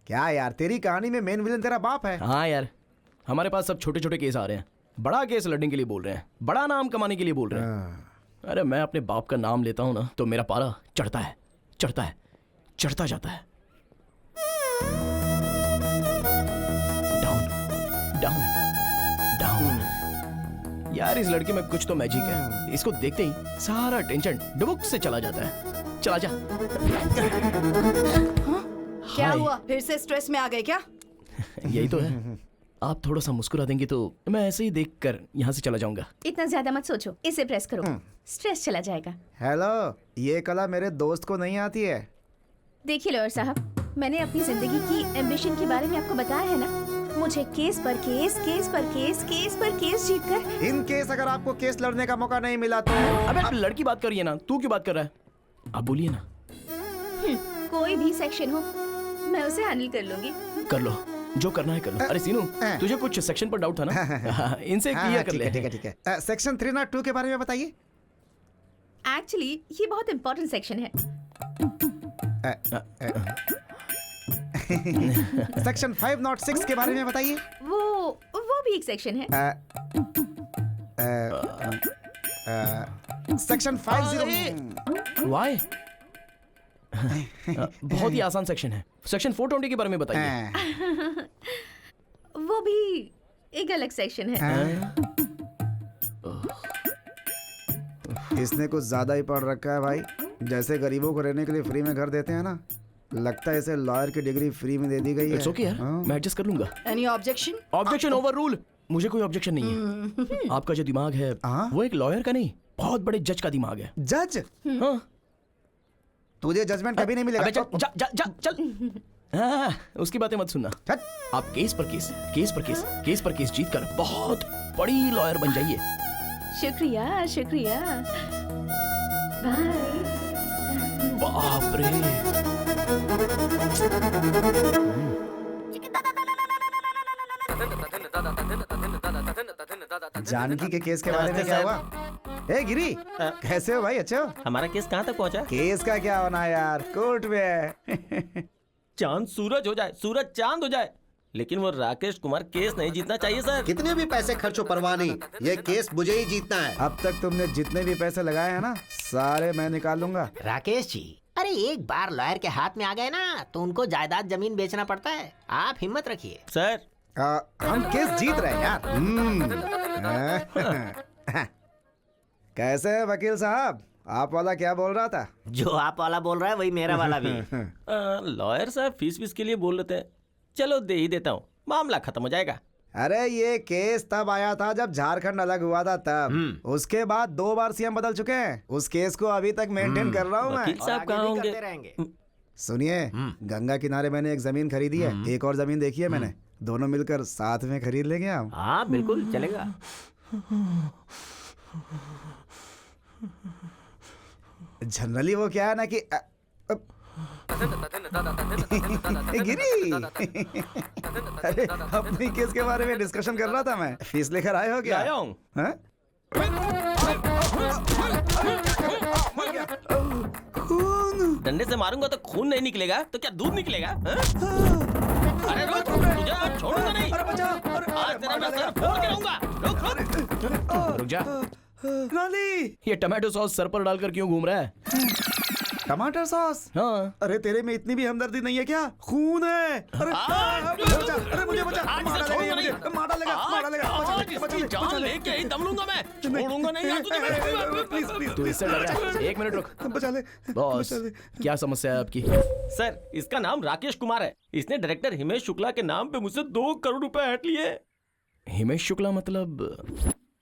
क्या यार, तेरी कहानी में मेन विलन तेरा बाप है। हाँ यार, हमारे पास सब छोटे छोटे केस आ रहे हैं, बड़ा केस लड़ने के लिए बोल रहे हैं, बड़ा नाम कमाने के लिए बोल रहे हैं। अरे मैं अपने बाप का नाम लेता हूँ ना तो मेरा पारा चढ़ता है, चढ़ता है, चढ़ता जाता है। Down down down. यार इस लड़के में कुछ तो मैजिक है, इसको देखते ही सारा टेंशन डुबुक से चला जाता है। चला जा। क्या हुआ, फिर से स्ट्रेस में आ गए क्या? यही तो है। आप थोड़ा सा मुस्कुरा देंगे तो मैं ऐसे ही देखकर यहाँ से चला जाऊंगा। इतना ज्यादा मत सोचो, इसे प्रेस करो, स्ट्रेस चला जाएगा। हेलो, ये कला मेरे दोस्त को नहीं आती है। देखिए लॉयर साहब, मैंने अपनी जिंदगी की एम्बिशन के बारे में आपको बताया है ना। मुझे केस पर केस, केस पर केस, केस पर केस जीतकर। इन केस अगर आपको केस लड़ने का मौका नहीं मिला तो। अबे लड़की बात करिए ना, तू क्यों बात कर रहा है? आप बोलिए ना। कोई भी सेक्शन हो मैं उसे हैंडल कर लूंगी। कर लो, जो करना है कर लो। अरे सीनू, तुझे कुछ सेक्शन पर डाउट था ना? इनसे क्लियर कर ले। ठीक है ठीक है। सेक्शन 302 के बारे में बताइए। एक्चुअली ये बहुत इम्पोर्टेंट सेक्शन है। सेक्शन 506 के बारे में बताइए। वो भी एक सेक्शन है। सेक्शन 50। वाई? बहुत ही आसान सेक्शन है। सेक्शन 420 के बारे में बताइए। वो भी एक अलग सेक्शन है। इसने कुछ ज्यादा ही पढ़ रखा है भाई। जैसे गरीबों को रहने के लिए फ्री में घर देते हैं ना, लगता है इसे लॉयर की डिग्री फ्री में दे दी गई है। इट्स ओके यार, मैं एडजस्ट कर लूंगा। Any objection? Objection over rule. मुझे कोई ऑब्जेक्शन नहीं है। आपका जो दिमाग है वो एक लॉयर का नहीं, बहुत बड़े जज का दिमाग है। जज? हाँ। तुझे जजमेंट कभी नहीं मिलेगा। अबे चल। हाँ, उसकी बातें मत सुनना। आप केस पर केस, केस पर केस, केस पर केस जीत कर बहुत बड़ी लॉयर बन जाइए। शुक्रिया शुक्रिया। बाय। बाप रे। जानकी के केस के बारे में क्या हुआ? ए गिरी, कैसे हो भाई? अच्छे हो? हमारा केस कहाँ तक पहुँचा? केस का क्या होना है यार, कोर्ट में है। चांद सूरज हो जाए, सूरज चांद हो जाए, लेकिन वो राकेश कुमार केस नहीं जीतना चाहिए सर। कितने भी पैसे खर्चो परवाह नहीं, ये केस मुझे ही जीतना है। अब तक तुमने जितने भी पैसे लगाए हैं ना, सारे मैं निकाल लूंगा। राकेश जी, अरे एक बार लॉयर के हाथ में आ गए ना तो उनको जायदाद जमीन बेचना पड़ता है। आप हिम्मत रखिए सर। हम केस जीत रहे हैं यार। कैसे है वकील साहब? आप वाला क्या बोल रहा था? जो आप वाला बोल रहा है वही मेरा वाला भी। लॉयर साहब फीस के लिए बोल रहे थे, चलो दे ही देता हूँ, मामला खत्म हो जाएगा। अरे ये केस तब आया था जब झारखंड अलग हुआ था तब। उसके बाद 2 बार सीएम बदल चुके हैं। उस केस को अभी तक मेंटेन कर रहा हूँ मैं। वकील साहब कहाँ होंगे? सुनिए, गंगा किनारे मैंने एक जमीन खरीदी है, एक और जमीन देखी है मैंने। दोनों मिलकर साथ में खरीद लेंगे हम। हाँ बिल्कुल चलेगा। जनरली वो क्या है ना कि गिरी। अरे अपनी केस के बारे में डिस्कशन कर रहा था मैं। फीस लेकर आए हो क्या? आया हूँ। डंडे से मारूंगा तो खून नहीं निकलेगा तो क्या दूध निकलेगा? अरे रुक, तुझे आज छोड़ूंगा नहीं। आज तेरा मैं सर फोड़ के रहूंगा। रुक जा। ये टमाटो सॉस सर पर डालकर क्यों घूम रहा है? टमाटर सॉस? हाँ। अरे तेरे में इतनी भी हमदर्दी नहीं है क्या? खून है। अरे अरे मुझे बचा, मार डालेगा। जान लेके ही दम लूंगा मैं, छोड़ूंगा नहीं यार तुझे। प्लीज प्लीज तू इससे डर रहा है? 1 मिनट रुक। बचा ले बॉस, क्या समस्या है आपकी? सर, इसका नाम राकेश कुमार है। इसने डायरेक्टर हिमेश शुक्ला के नाम पे मुझसे 2 करोड़ रुपए हट लिए। हिमेश शुक्ला मतलब?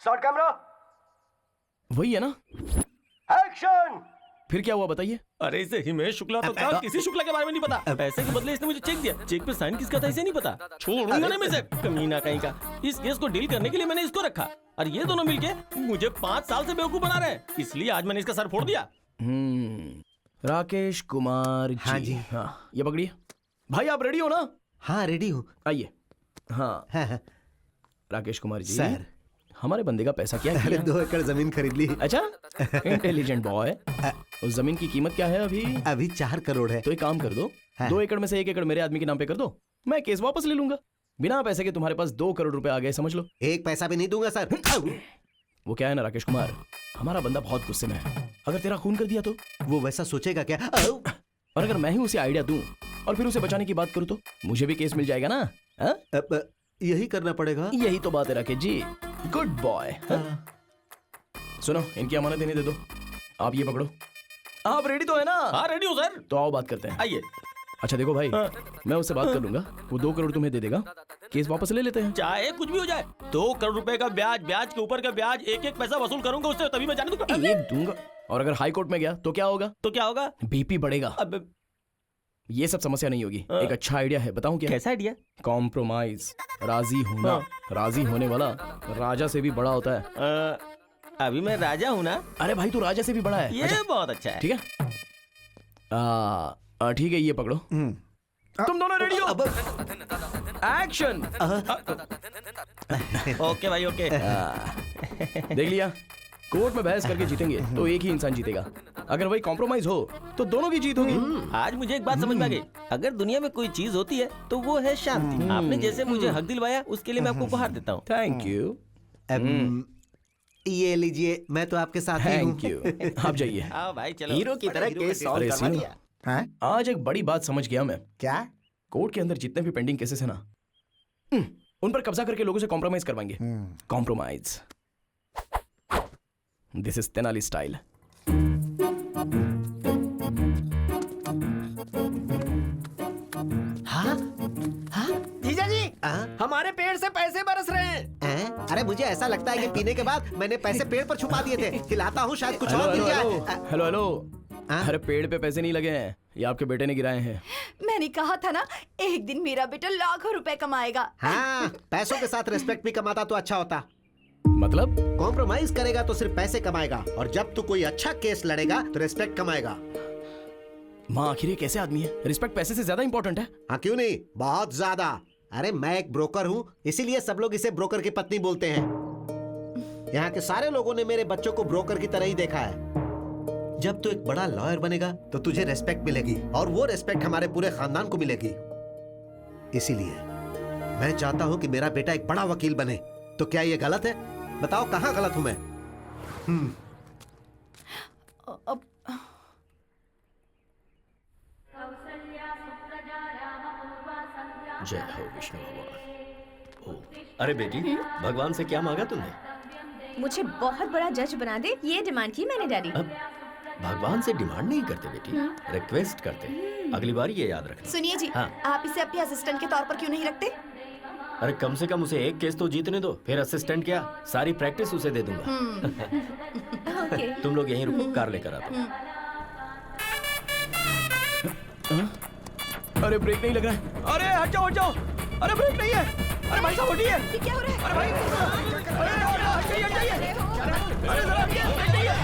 शॉट कैमरा, वही है ना? एक्शन। फिर क्या हुआ बताइए? अरे इसे हिमेश शुक्ला तो था, किसी शुक्ला के बारे में नहीं पता। पैसे के बदले इसने मुझे चेक दिया, चेक पे साइन किसका था इसे नहीं पता। छोड़ूंगा नहीं मैं इसे, कमीना कहीं का। इस केस को डील करने के लिए मैंने इसको रखा और ये दोनों मिलके मुझे 5 साल से बेवकूफ बना रहे हैं, इसलिए आज मैंने इसका सर फोड़ दिया। राकेश कुमार जी। हाँ जी। हाँ, ये पकड़िए। भाई आप रेडी हो ना? हाँ रेडी हूँ। आइए। हाँ राकेश कुमार जी सर, हमारे बंदे का पैसा क्या अरे 2 एकड़ जमीन खरीद ली। अच्छा, इंटेलिजेंट बॉय। उस जमीन की कीमत क्या है अभी? अभी 4 करोड़ है। तो एक काम कर दो, 2 एकड़ में से 1 एकड़ मेरे आदमी के नाम पे कर दो, मैं केस वापस ले लूंगा। बिना पैसे के तुम्हारे पास 2 करोड़ रुपए आ गए, समझ लो। 1 पैसा भी नहीं दूंगा सर। वो क्या है ना राकेश कुमार, हमारा बंदा बहुत गुस्से में है। अगर तेरा खून कर दिया तो, वो वैसा सोचेगा क्या? और अगर मैं ही उसे आइडिया दूं और फिर उसे बचाने की बात करूं तो मुझे भी केस मिल जाएगा ना। हाँ? यही करना पड़ेगा। यही तो बात है राकेश जी, गुड बॉय। सुनो, इनकी अमानत इन्हें दे दो, आप ये पकड़ो। आप रेडी तो है ना? हाँ रेडी हूँ सर। तो आओ बात करते हैं। आइए। अच्छा देखो भाई, मैं उससे बात कर लूंगा, वो 2 करोड़ तुम्हें दे देगा, केस वापस ले लेते हैं। चाहे कुछ भी हो जाए, 2 करोड़ रुपए का ब्याज, ब्याज के ऊपर का ब्याज, एक पैसा वसूल करूंगा उससे, तभी मैं जाने दूंगा। एक दूंगा, और अगर हाई कोर्ट में गया तो क्या होगा? तो क्या होगा? बीपी बढ़ेगा। अब ये सब समस्या नहीं होगी। एक अच्छा आइडिया है, बताऊं क्या? कैसा आइडिया? कॉम्प्रोमाइज, राजी होना। राजी होने वाला राजा से भी बड़ा होता है। अभी मैं राजा हूँ ना। अरे भाई तू राजा से भी बड़ा है। ये बहुत अच्छा है। ठीक है, ठीक है, ये पकड़ो। तुम दोनों रेडी हो? एक्शन। ओके भाई ओके। देख लिया, कोर्ट में बहस करके जीतेंगे तो एक ही इंसान जीतेगा, अगर वही कॉम्प्रोमाइज हो तो दोनों की जीत होगी। आज मुझे एक बात समझ में आ गई, अगर दुनिया में कोई चीज होती है तो वो है शांति। आपने जैसे मुझे हक दिलवाया उसके लिए मैं आपको उपहार देता हूँ। Thank you. ये लीजिए, मैं तो आपके साथ ही हूँ। Thank you. आप जाइए। हाँ भाई चलो। हीरो की तरह केस सॉल्व अरे करवा सुनो, दिया। हाँ? आज एक बड़ी बात समझ गया मैं। क्या? कोर्ट के अंदर जितने भी पेंडिंग केसेस है ना, उन पर कब्जा करके लोगों से कॉम्प्रोमाइज करवाएंगे। Compromise, this is Tenali style. जीजा जी, हाँ? हमारे पेड़ से पैसे बरस रहे हैं। हैं? अरे मुझे ऐसा लगता है कि पीने के बाद मैंने पैसे पेड़ पर छुपा दिए थे। हिलाता हूँ, शायद कुछ और मिल जाए। Hello hello. हाँ? अरे पेड़ पे पैसे नहीं लगे हैं, ये आपके बेटे ने गिराए हैं। मैंने कहा था ना, एक दिन मेरा बेटा लाखों रुपए कमाएगा। हाँ, पैसों के साथ रिस्पेक्ट भी कमाता तो अच्छा होता। मतलब? कॉम्प्रोमाइज करेगा तो सिर्फ पैसे कमाएगा, और जब तू कोई अच्छा केस लड़ेगा तो रिस्पेक्ट कमाएगा। माँ आखिर ये कैसे आदमी है? रिस्पेक्ट पैसे से ज्यादा इंपॉर्टेंट है। हाँ क्यों नहीं, बहुत ज्यादा। अरे मैं एक ब्रोकर हूँ, इसीलिए सब लोग इसे ब्रोकर की पत्नी बोलते हैं। यहाँ के सारे लोगों ने मेरे बच्चों को ब्रोकर की तरह ही देखा है। जब तू एक बड़ा लॉयर बनेगा तो तुझे रेस्पेक्ट मिलेगी, और वो रेस्पेक्ट हमारे पूरे खानदान को मिलेगी। इसीलिए मैं चाहता हूँ कि मेरा बेटा एक बड़ा वकील बने। तो क्या ये गलत है? बताओ कहाँ गलत हूँ मैं? अब जय हो विष्णु भगवान। अरे बेटी, भगवान से क्या मांगा तुमने? मुझे बहुत बड़ा जज बना दे, ये डिमांड की मैंने डैडी। अब भगवान से डिमांड नहीं करते बेटी, रिक्वेस्ट करते। अगली बार ये याद रखना। सुनिए जी, हाँ। आप इसे अपने असिस्टेंट के तौर पर क्यों नहीं रखते? अरे कम से कम उसे एक केस तो जीतने दो, फिर असिस्टेंट क्या, सारी प्रैक्टिस उसे दे दूंगा। ओके। तुम लोग यहीं रुको, कार लेकर आता हूँ। अरे ब्रेक नहीं लग रहा है। अरे हट जाओ हट जाओ। अरे ब्रेक नहीं है। अरे भाई साहब हटिए। ये क्या हो रहा है? अरे भाई, अरे हट जाइए। अरे जरा ब्रेक नहीं है।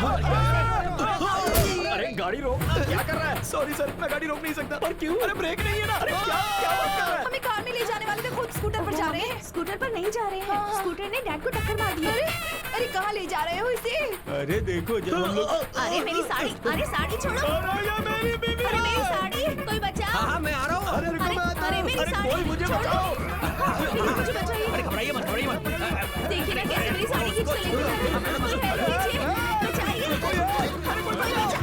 अरे गाड़ी रोक, क्या कर रहा है? सॉरी सर, मैं गाड़ी रोक नहीं सकता। पर क्यों? अरे ब्रेक नहीं है ना। अरे क्या क्या बात कर रहा है? हमें कार में ले जाने वाले थे, खुद स्कूटर पर जा रहे हैं। स्कूटर पर नहीं जा रहे हैं, स्कूटर ने डैड को टक्कर मार दी। अरे कहाँ ले जा रहे हो इसे? अरे देखो जब हम लोग। अरे मेरी साड़ी, अरे साड़ी छोड़ो। अरे मेरी साड़ी, कोई बचाओ। हाँ मैं आ रहा हूँ। अरे मेरी साड़ी, कोई मुझे बचाओ। प्लीज मुझे बचाइए। अरे घबराइए मत, घबराइए मत। देखिए ना कैसे मेरी साड़ी खींच के लेके जा रहे हैं। कोई हेल्प कीजिए, बचाइए। कोई बचाइए।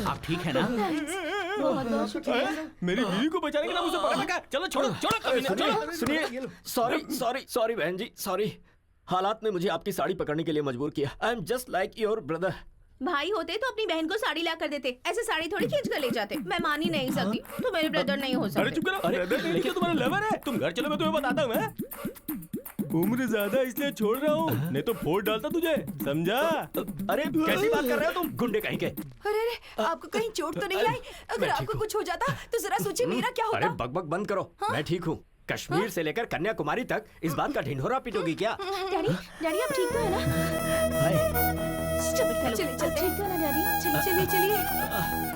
आप ठीक है ना? बहुत बहुत शुक्रिया। मेरी बीवी को बचाने के नाम उसे पकड़ रखा है। चलो छोड़ो छोड़ो, कभी नहीं, चलो। सुनिए, सॉरी बहन जी, सॉरी। हालात ने मुझे आपकी साड़ी पकड़ने के लिए मजबूर किया। I am just like your brother. भाई होते तो अपनी बहन को साड़ी ला कर देते, ऐसे साड़ी थोड़ी खींच कर ले जाते। मैं मान ही नहीं सकती, तो मेरे ब्रदर नहीं हो अरे सकते। चुप करो। ब्रदर नहीं, लेकिन तुम्हारा लवर है। तुम घर चलो, मैं तुम्हें बताता हूँ। मैं उम्र ज्यादा इसलिए छोड़ रहा हूँ, नहीं तो फोड़ डालता तुझे, समझा? अरे कैसी बात कर रहे हो तुम, गुंडे कहीं के? अरे आपको कहीं चोट तो नहीं आई? अगर आपको कुछ हो जाता तो जरा सोचिए मेरा क्या अरे होता। बकबक बंद करो। मैं ठीक हूँ। कश्मीर से लेकर कन्याकुमारी तक इस बात का ढिंढोरा पीटोगी क्या? डैडी, डैडी आप ठीक तो है ना? Stupid fellow। चलिए, आप ठीक तो है ना डैडी? चलिए चलिए।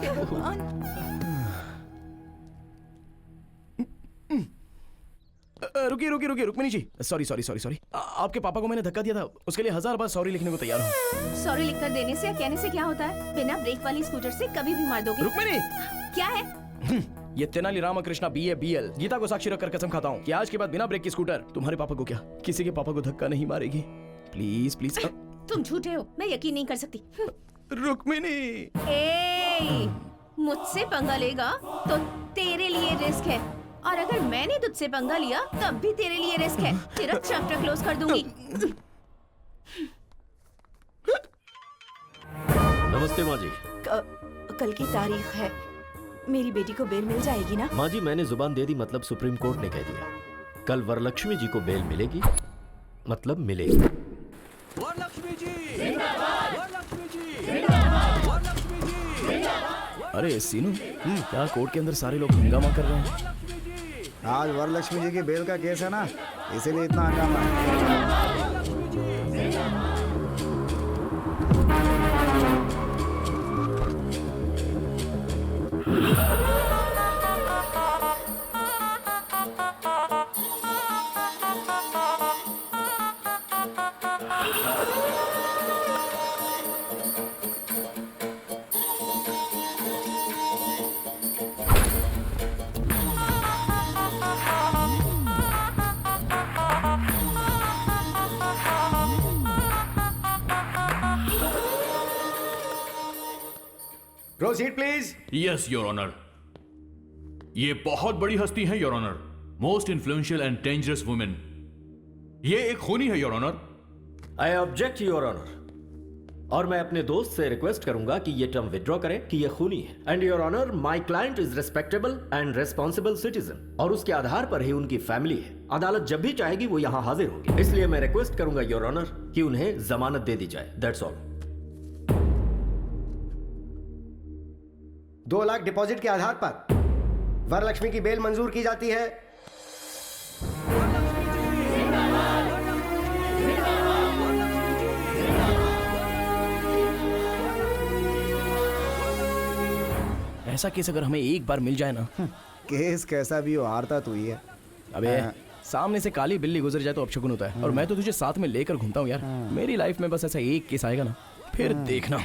हे भगवान। रुकिए रुकिए रुकिए रुक्मिनी जी, सॉरी सॉरी सॉरी सॉरी। आपके पापा को मैंने धक्का दिया था, उसके लिए 1000 बार सॉरी लिखने को तैयार हूँ। सॉरी लिखकर देने से या कहने से क्या होता है? बिना ब्रेक वाली स्कूटर से कभी भी मार दोगे। रुक्मिनी, क्या है? ये तेनाली रामकृष्णा BA BL गीता को साक्षी रखकर कसम खाता हूँ कि आज के बाद बिना ब्रेक की स्कूटर तुम्हारे पापा को क्या किसी के पापा को धक्का नहीं मारेगी। Please please. तुम झूठे हो, मैं यकीन नहीं कर सकती। रुक्मिनी, ए, मुझसे पंगा लेगा तो तेरे लिए रिस्क है, और अगर मैंने तुझसे पंगा लिया तब भी तेरे लिए रिस्क है। तेरा चैप्टर क्लोज कर दूंगी। नमस्ते माँ जी। कल की तारीख है, मेरी बेटी को बेल मिल जाएगी ना? माँ जी मैंने जुबान दे दी, मतलब सुप्रीम कोर्ट ने कह दिया कल वरलक्ष्मी जी को बेल मिलेगी, मतलब मिलेगी। वरलक्ष्मी जी जिंदाबाद, वरलक्ष्मी जी वरलक्ष्मी जी। अरे सीनू, क्या कोर्ट के अंदर सारे लोग हंगामा कर रहे हैं? आज वरलक्ष्मी जी की बेल का केस है ना, इसीलिए इतना हंगामा है। Proceed please. Yes your honour. ये बहुत बड़ी हस्ती है your honour, most influential and dangerous women. ये एक खूनी है your honour. I object your honour, और मैं अपने दोस्त से रिक्वेस्ट करूंगा कि ये टर्म विड्रॉ करें कि ये खूनी है। And your honour, my client is respectable and responsible citizen, और उसके आधार पर ही उनकी फैमिली है। अदालत जब भी चाहेगी वो यहाँ हाजिर होगी, इसलिए मैं रिक्वेस्ट करूंगा योर ऑनर कि उन्हें जमानत दे दी जाए। That's all. 2 लाख डिपॉजिट के आधार पर वरलक्ष्मी की बेल मंजूर की जाती है। ऐसा केस अगर हमें एक बार मिल जाए ना। केस कैसा भी हो, हारता तू ही है। अबे सामने से काली बिल्ली गुजर जाए तो अपशकुन होता है, और मैं तो तुझे साथ में लेकर घूमता हूँ यार। मेरी लाइफ में बस ऐसा एक केस आएगा ना, फिर देखना।